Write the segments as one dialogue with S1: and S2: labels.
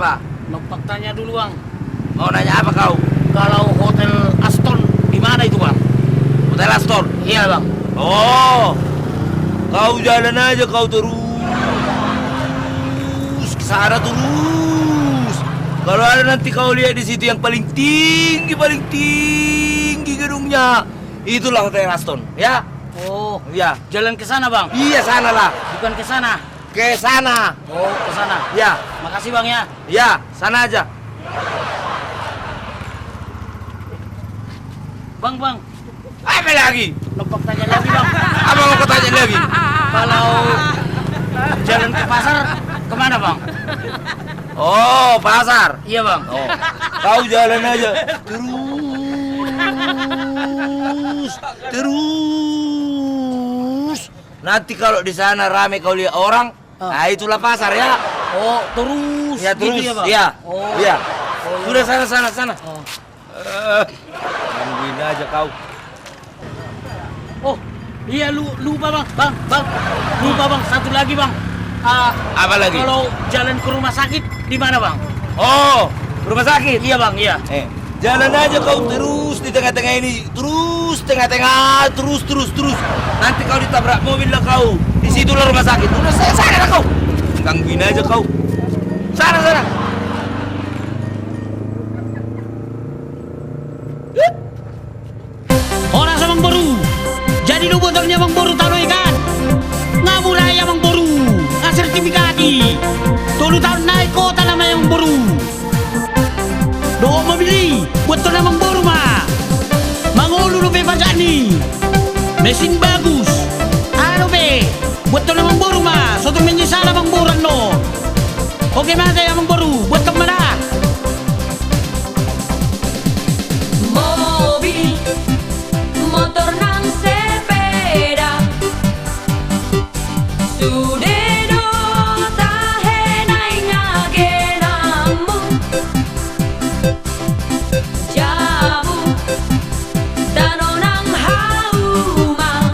S1: Apa?
S2: Numpang tanya dulu bang.
S1: Mau nanya apa kau?
S2: Kalau Hotel Aston di mana itu bang?
S1: Hotel Astor?
S2: Iya bang.
S1: Oh, kau jalan aja kau terus ke sana terus. Kalau ada nanti kau lihat di situ yang paling tinggi gedungnya, itulah Hotel Aston, ya?
S2: Oh,
S1: Iya.
S2: jalan ke sana bang?
S1: Iya sana lah.
S2: Bukan ke sana.
S1: Ke sana.
S2: Oh, ke sana.
S1: Ya,
S2: Makasih bang ya.
S1: ya, sana aja.
S2: Bang,
S1: Apa lagi?
S2: numpang tanya lagi bang.
S1: Apa mau kau tanya lagi?
S2: Kalau jalan ke pasar kemana bang?
S1: Oh, pasar.
S2: Iya bang.
S1: Oh, kau jalan aja terus. Nanti kalau di sana rame kau lihat orang, nah itulah pasar ya.
S2: Oh, terus.
S1: Ya terus.
S2: Gitu ya bang?
S1: Iya.
S2: Oh.
S1: Iya.
S2: Oh, iya.
S1: Sudah sana.
S2: Oh.
S1: Gangguin aja kau.
S2: Oh, iya lupa bang. Lupa bang, satu lagi bang.
S1: Apa lagi?
S2: Kalau jalan ke rumah sakit di mana bang?
S1: Oh, rumah sakit.
S2: Iya bang, iya.
S1: Jalan aja kau terus di tengah-tengah ini, terus Nanti kau ditabrak mobil lah kau. Di situlah rumah sakit. Udah saya sana lah kau. Gangguin aja kau. Sana.
S2: Orang sa bang baru. Jadi lu botolnya bang baru taruh ikan. Nga mulai bang baru. Nga sertifikasi. 10 tahun naik kota nama yang baru. Doa membeli. Botol na bang baru mah. Mangulu be pajani. Mesin bagus. Ano be? Botol na bang baru mah. Soto menyesal bang baru no. Oke mana yang bang baru. Botol mana?
S3: Mobil, motor nang sepeda, sudedo tahenay nga genamu, jabu, dano nang hauma,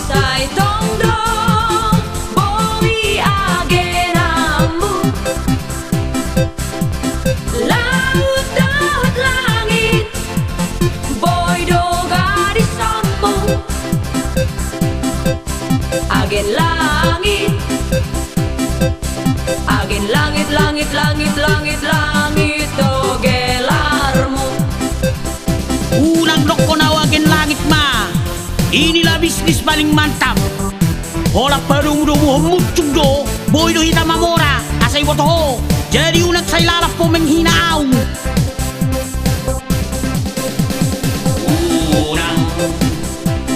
S3: say tongdong, bowi agenamu, laut daut langit, boy do garis sambung, agen langit, do gelarmu.
S2: Unang loko nawagin langit ma. Inilah bisnis paling mantap. Hola parung do mo mucung do. Boy do hita mamora. Asay boto ho. Jadi unang say lalap po menghinaw.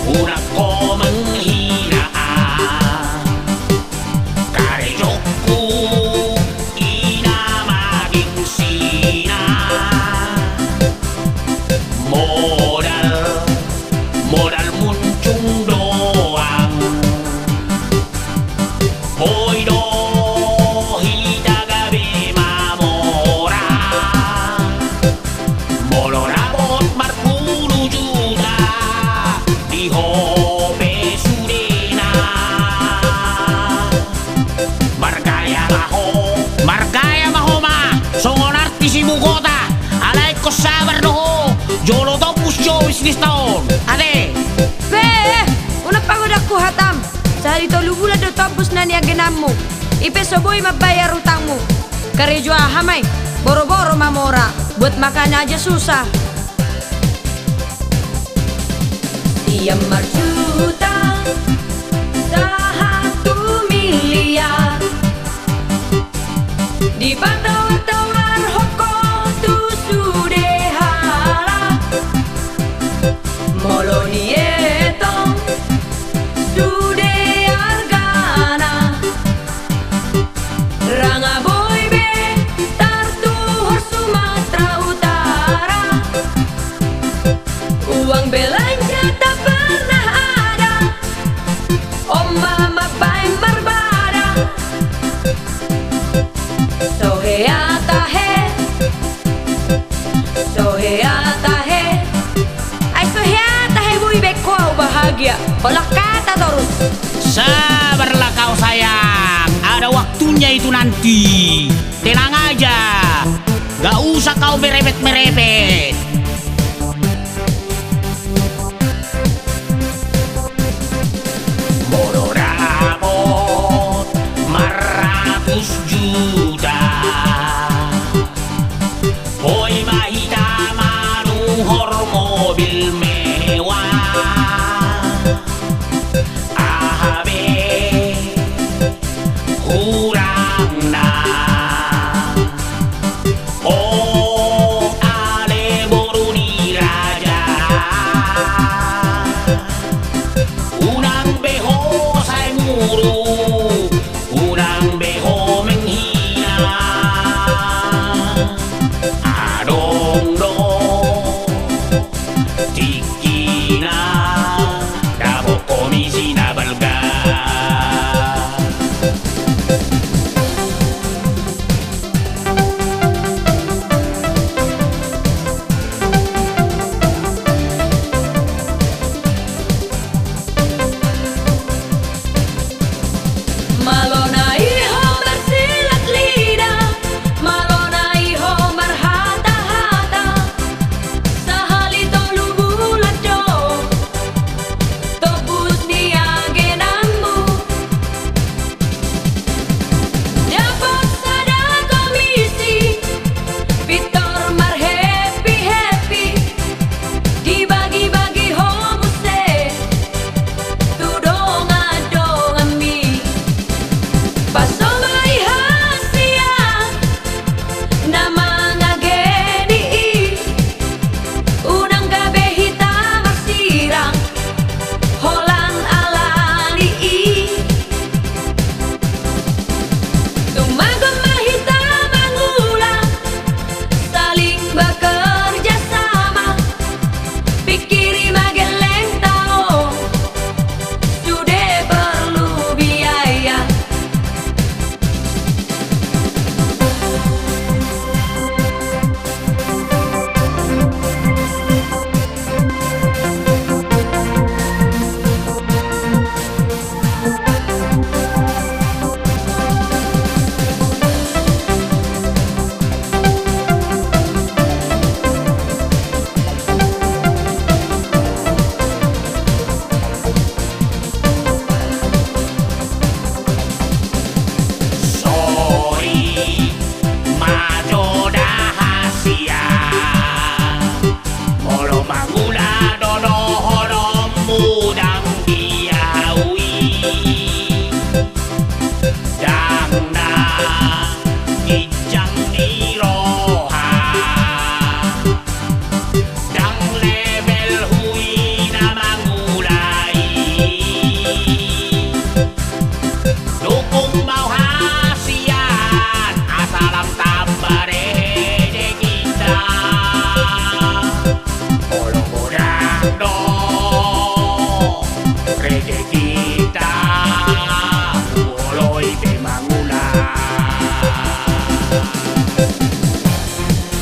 S2: Unang ko menghinaan. Karejokku ina maging sina. Modal muncung doang. Boy do hita gabi mamora. Molo rabot marpuluh juta di hope sudena. Markaya maho ma. Songon artis ibu kota. Alay ko sabar doho. Jolo topus jo bisnis tahun. Ade.
S3: Una pagod ako hatam. Sa dito lubulan do tapos na ni agenammo. Ipe soboy mabayar utangmu. Karejo hamay. Boro-boro mamora. Buat makan aja susah. Siam marjuta. Sa 1 miliar. Di patawar-tawar hoko tu sudehala. Molo nietong sude argana. Ranga boy be tartuhor Sumatera Utara. Uang belanja tak pernah ada. Om mama baim barbara. Soheata he. Ay soheata he boy be ko bahagia. Olak kata terus.
S2: Sabarlah kau sayang. Ada waktu malamnya itu nanti. Tenang aja, gak usah kau merepet-merepet. Bodo dapat 400 juta. Boy mahita manuhor mobil mewah. Ahabe kurang na. Oh ale boruni raja. Unang beho say muru, unang beho menghina. Adong do tiki na dabo komisi na balga.
S3: Malona iho bersilat lidah, malona iho berhata-hata. Sahalito lubulat do, tobus ni agenanmu. Dapat sada komisi, Victor mar happy-happy. Dibagi-bagi homose, tudong adong ami. Pasomay hasia na mga geni. Unang gabi hita masirang holang alali. Tumagong mahita mangulang, saling bekerja sama. Pikiri mageleng tao, sudah perlu biaya.
S2: Sorry, majo dahasia. Molo mangula dono horom mudang diawi. Dangna kijang ni roha. Dang level hui na mangulai. Dukung mau hasian, asalam tambare de kita. Olo godang do, rede kita. Olo ite mangula.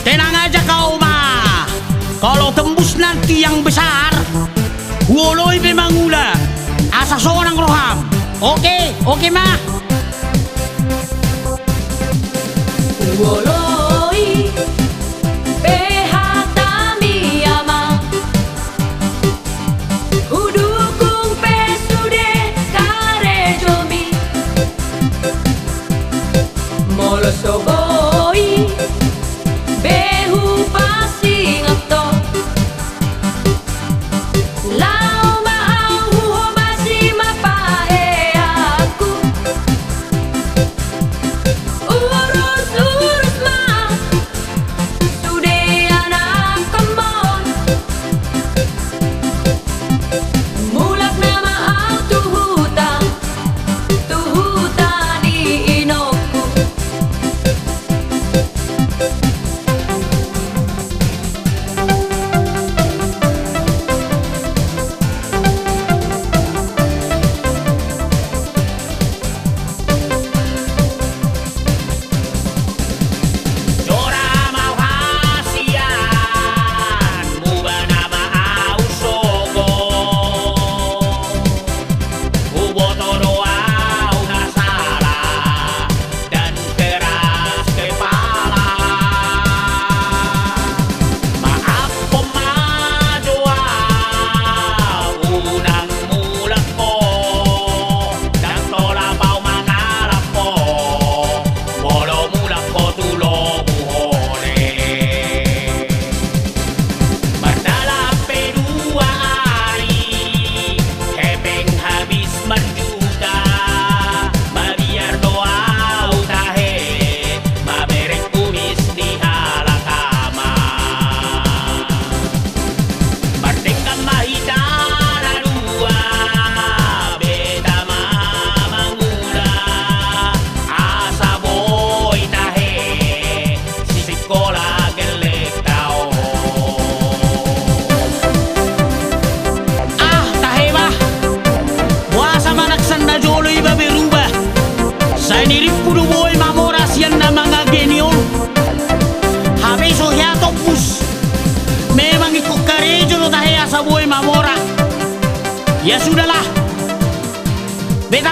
S2: Tenang aja kau mah, kalau tembus nanti yang besar, woloi memangula, asa seorang roham. Oke mah.
S3: Woloi behatami ama, hudukung pesude karejomi. Molo soboi behu pasi ngapto. Lau mahau huho basi mapahe aku. Urus-urus mah sudah anak kemon. Mulak nama au tuhuta di inoku.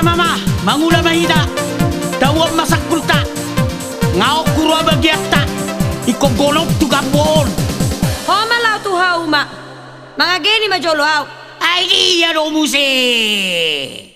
S2: mama, mangula mahida. Dawang masakulta. Ngao kurwa bagiatta. Iko golok tugapon.
S3: Homa lao tu hauma. Mga geni majolo hau.
S2: Ay, iya no muse.